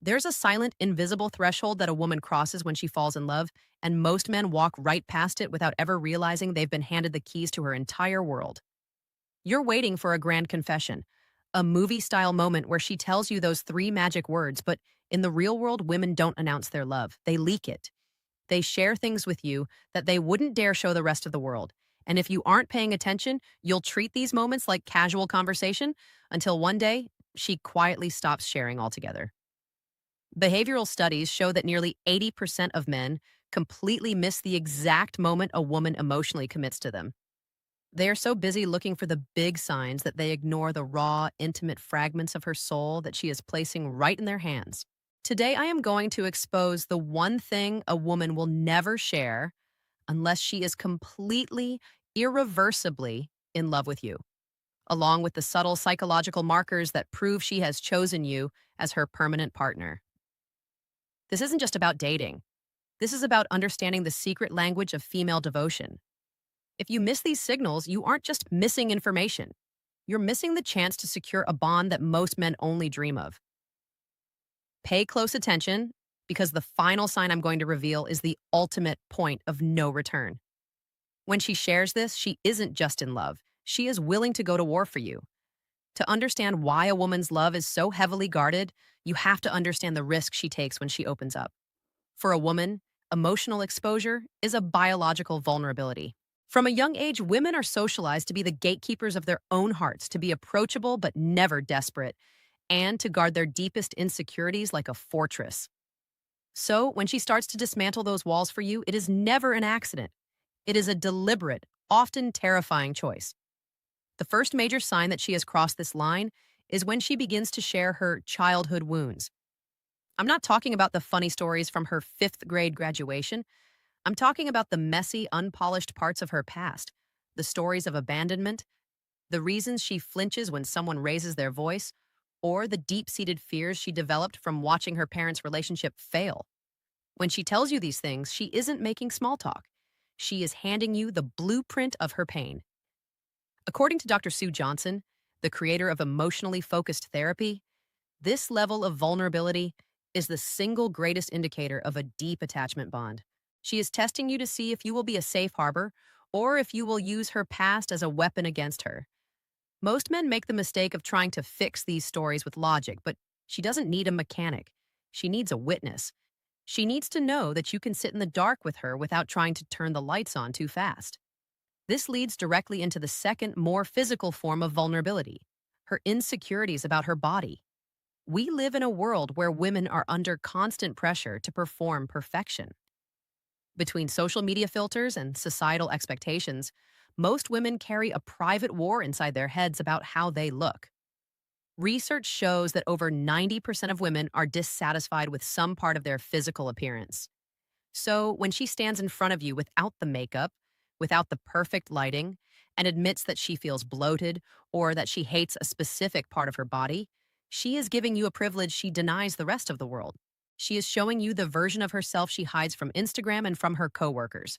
There's a silent, invisible threshold that a woman crosses when she falls in love, and most men walk right past it without ever realizing they've been handed the keys to her entire world. You're waiting for a grand confession, a movie style moment where she tells you those three magic words, but in the real world, women don't announce their love. They leak it. They share things with you that they wouldn't dare show the rest of the world. And if you aren't paying attention, you'll treat these moments like casual conversation until one day she quietly stops sharing altogether. Behavioral studies show that nearly 80% of men completely miss the exact moment a woman emotionally commits to them. They are so busy looking for the big signs that they ignore the raw, intimate fragments of her soul that she is placing right in their hands. Today, I am going to expose the one thing a woman will never share unless she is completely, irreversibly in love with you, along with the subtle psychological markers that prove she has chosen you as her permanent partner. This isn't just about dating. This is about understanding the secret language of female devotion. If you miss these signals, you aren't just missing information. You're missing the chance to secure a bond that most men only dream of. Pay close attention because the final sign I'm going to reveal is the ultimate point of no return. When she shares this, she isn't just in love. She is willing to go to war for you. To understand why a woman's love is so heavily guarded, you have to understand the risk she takes when she opens up. For a woman, emotional exposure is a biological vulnerability. From a young age, women are socialized to be the gatekeepers of their own hearts, to be approachable but never desperate, and to guard their deepest insecurities like a fortress. So, when she starts to dismantle those walls for you, it is never an accident. It is a deliberate, often terrifying choice. The first major sign that she has crossed this line is when she begins to share her childhood wounds. I'm not talking about the funny stories from her fifth grade graduation. I'm talking about the messy, unpolished parts of her past, the stories of abandonment, the reasons she flinches when someone raises their voice, or the deep-seated fears she developed from watching her parents' relationship fail. When she tells you these things, she isn't making small talk. She is handing you the blueprint of her pain. According to Dr. Sue Johnson, the creator of emotionally focused therapy, this level of vulnerability is the single greatest indicator of a deep attachment bond. She is testing you to see if you will be a safe harbor or if you will use her past as a weapon against her. Most men make the mistake of trying to fix these stories with logic, but she doesn't need a mechanic. She needs a witness. She needs to know that you can sit in the dark with her without trying to turn the lights on too fast. This leads directly into the second, more physical form of vulnerability, her insecurities about her body. We live in a world where women are under constant pressure to perform perfection. Between social media filters and societal expectations, most women carry a private war inside their heads about how they look. Research shows that over 90% of women are dissatisfied with some part of their physical appearance. So when she stands in front of you without the makeup, without the perfect lighting, and admits that she feels bloated or that she hates a specific part of her body, she is giving you a privilege she denies the rest of the world. She is showing you the version of herself she hides from Instagram and from her coworkers.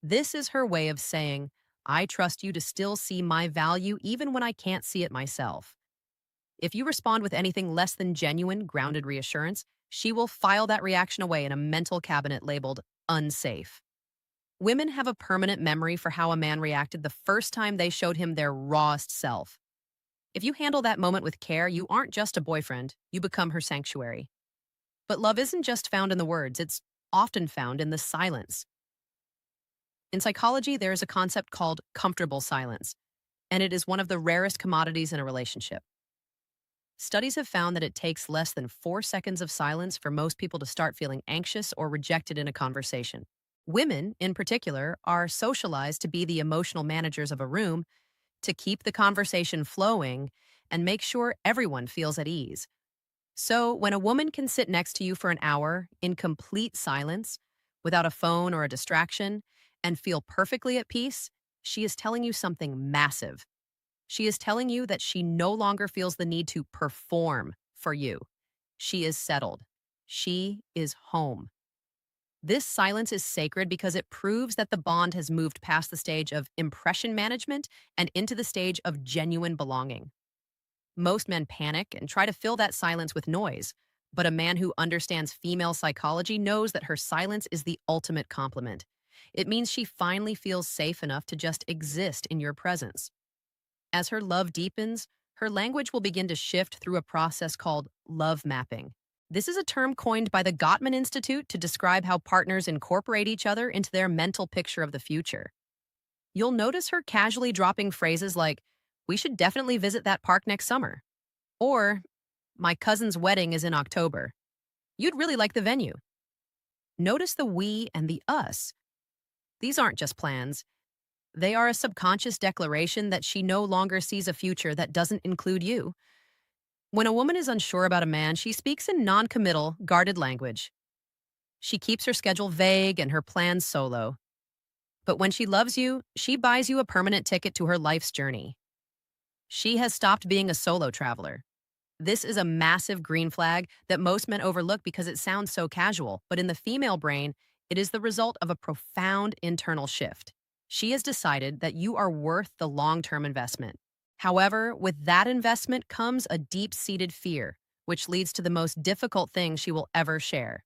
This is her way of saying, I trust you to still see my value even when I can't see it myself. If you respond with anything less than genuine, grounded reassurance, she will file that reaction away in a mental cabinet labeled unsafe. Women have a permanent memory for how a man reacted the first time they showed him their rawest self. If you handle that moment with care, you aren't just a boyfriend, you become her sanctuary. But love isn't just found in the words, it's often found in the silence. In psychology, there is a concept called comfortable silence, and it is one of the rarest commodities in a relationship. Studies have found that it takes less than 4 seconds of silence for most people to start feeling anxious or rejected in a conversation. Women, in particular, are socialized to be the emotional managers of a room, to keep the conversation flowing and make sure everyone feels at ease. So, when a woman can sit next to you for an hour in complete silence, without a phone or a distraction, and feel perfectly at peace, she is telling you something massive. She is telling you that she no longer feels the need to perform for you. She is settled. She is home. This silence is sacred because it proves that the bond has moved past the stage of impression management and into the stage of genuine belonging. Most men panic and try to fill that silence with noise, But a man who understands female psychology knows that her silence is the ultimate compliment. It means she finally feels safe enough to just exist in your presence. As her love deepens, her language will begin to shift through a process called love mapping. This is a term coined by the Gottman Institute to describe how partners incorporate each other into their mental picture of the future. You'll notice her casually dropping phrases like, "We should definitely visit that park next summer," or "My cousin's wedding is in October. You'd really like the venue." Notice the we and the us. These aren't just plans. They are a subconscious declaration that she no longer sees a future that doesn't include you. When a woman is unsure about a man, she speaks in non-committal, guarded language. She keeps her schedule vague and her plans solo. But when she loves you, she buys you a permanent ticket to her life's journey. She has stopped being a solo traveler. This is a massive green flag that most men overlook because it sounds so casual, but in the female brain, it is the result of a profound internal shift. She has decided that you are worth the long-term investment. However, with that investment comes a deep-seated fear, which leads to the most difficult thing she will ever share: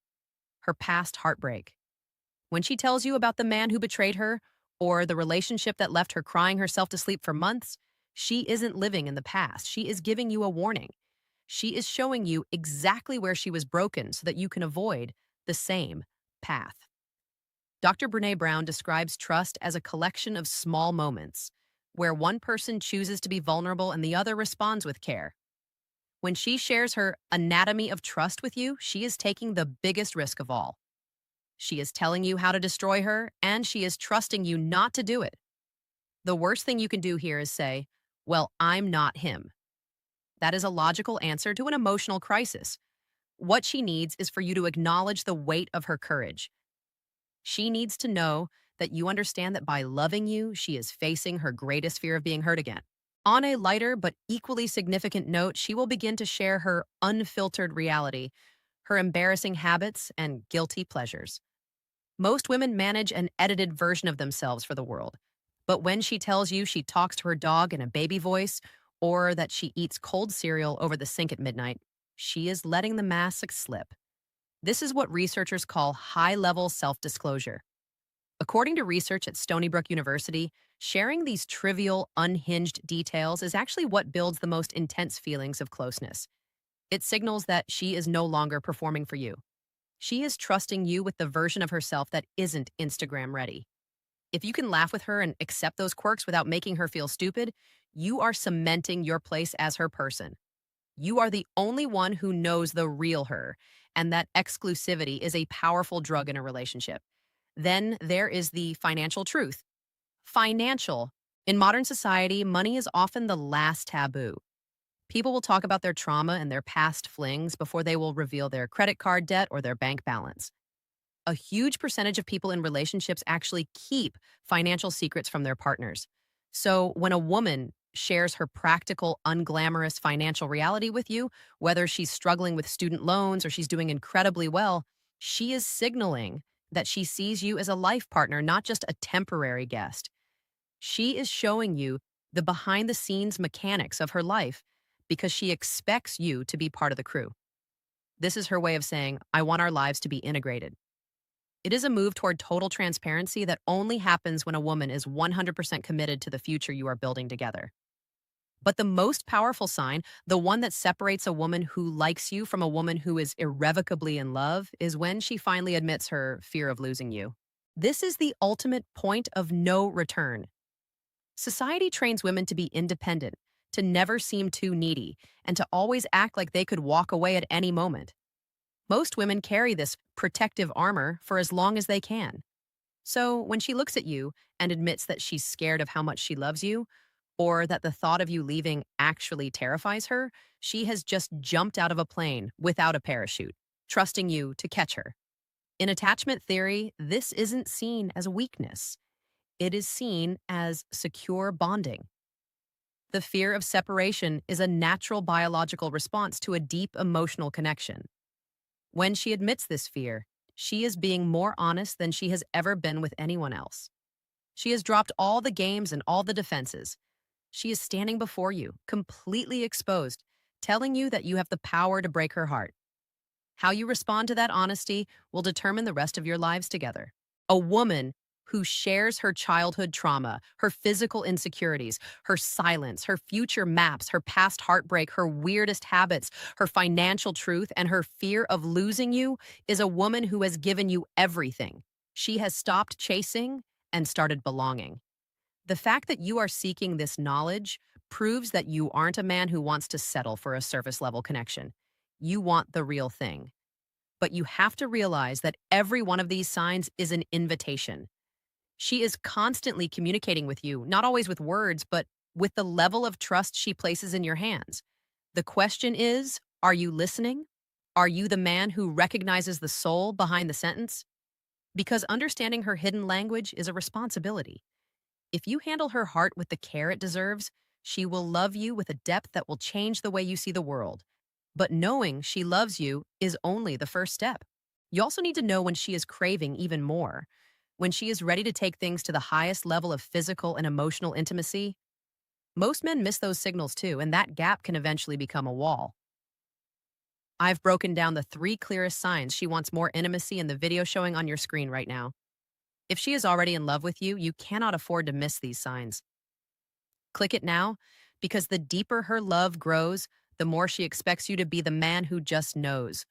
her past heartbreak. When she tells you about the man who betrayed her or the relationship that left her crying herself to sleep for months, she isn't living in the past. She is giving you a warning. She is showing you exactly where she was broken so that you can avoid the same path. Dr. Brene Brown describes trust as a collection of small moments where one person chooses to be vulnerable and the other responds with care. When she shares her anatomy of trust with you, she is taking the biggest risk of all. She is telling you how to destroy her, and she is trusting you not to do it. The worst thing you can do here is say, "Well, I'm not him." That is a logical answer to an emotional crisis. What she needs is for you to acknowledge the weight of her courage. She needs to know that you understand that by loving you, she is facing her greatest fear of being hurt again. On a lighter but equally significant note, she will begin to share her unfiltered reality, her embarrassing habits, and guilty pleasures. Most women manage an edited version of themselves for the world. But when she tells you she talks to her dog in a baby voice or that she eats cold cereal over the sink at midnight, she is letting the mask slip. This is what researchers call high-level self-disclosure. According to research at Stony Brook University, sharing these trivial, unhinged details is actually what builds the most intense feelings of closeness. It signals that she is no longer performing for you. She is trusting you with the version of herself that isn't Instagram ready. If you can laugh with her and accept those quirks without making her feel stupid, you are cementing your place as her person. You are the only one who knows the real her, and that exclusivity is a powerful drug in a relationship. Then there is the financial truth. Financial. In modern society, money is often the last taboo. People will talk about their trauma and their past flings before they will reveal their credit card debt or their bank balance. A huge percentage of people in relationships actually keep financial secrets from their partners. So when a woman shares her practical, unglamorous financial reality with you, whether she's struggling with student loans or she's doing incredibly well, she is signaling that she sees you as a life partner, not just a temporary guest. She is showing you the behind the scenes mechanics of her life because she expects you to be part of the crew. This is her way of saying, "I want our lives to be integrated." It is a move toward total transparency that only happens when a woman is 100% committed to the future you are building together. But the most powerful sign, the one that separates a woman who likes you from a woman who is irrevocably in love, is when she finally admits her fear of losing you. This is the ultimate point of no return. Society trains women to be independent, to never seem too needy, and to always act like they could walk away at any moment. Most women carry this protective armor for as long as they can. So when she looks at you and admits that she's scared of how much she loves you, or that the thought of you leaving actually terrifies her, she has just jumped out of a plane without a parachute, trusting you to catch her. In attachment theory, this isn't seen as weakness. It is seen as secure bonding. The fear of separation is a natural biological response to a deep emotional connection. When she admits this fear, she is being more honest than she has ever been with anyone else. She has dropped all the games and all the defenses. She is standing before you, completely exposed, telling you that you have the power to break her heart. How you respond to that honesty will determine the rest of your lives together. A woman who shares her childhood trauma, her physical insecurities, her silence, her future maps, her past heartbreak, her weirdest habits, her financial truth, and her fear of losing you is a woman who has given you everything. She has stopped chasing and started belonging. The fact that you are seeking this knowledge proves that you aren't a man who wants to settle for a surface level connection. You want the real thing. But you have to realize that every one of these signs is an invitation. She is constantly communicating with you, not always with words, but with the level of trust she places in your hands. The question is, are you listening? Are you the man who recognizes the soul behind the sentence? Because understanding her hidden language is a responsibility. If you handle her heart with the care it deserves, she will love you with a depth that will change the way you see the world. But knowing she loves you is only the first step. You also need to know when she is craving even more. When she is ready to take things to the highest level of physical and emotional intimacy. Most men miss those signals too, and that gap can eventually become a wall. I've broken down the 3 clearest signs she wants more intimacy in the video showing on your screen right now. If she is already in love with you, you cannot afford to miss these signs. Click it now, because the deeper her love grows, the more she expects you to be the man who just knows.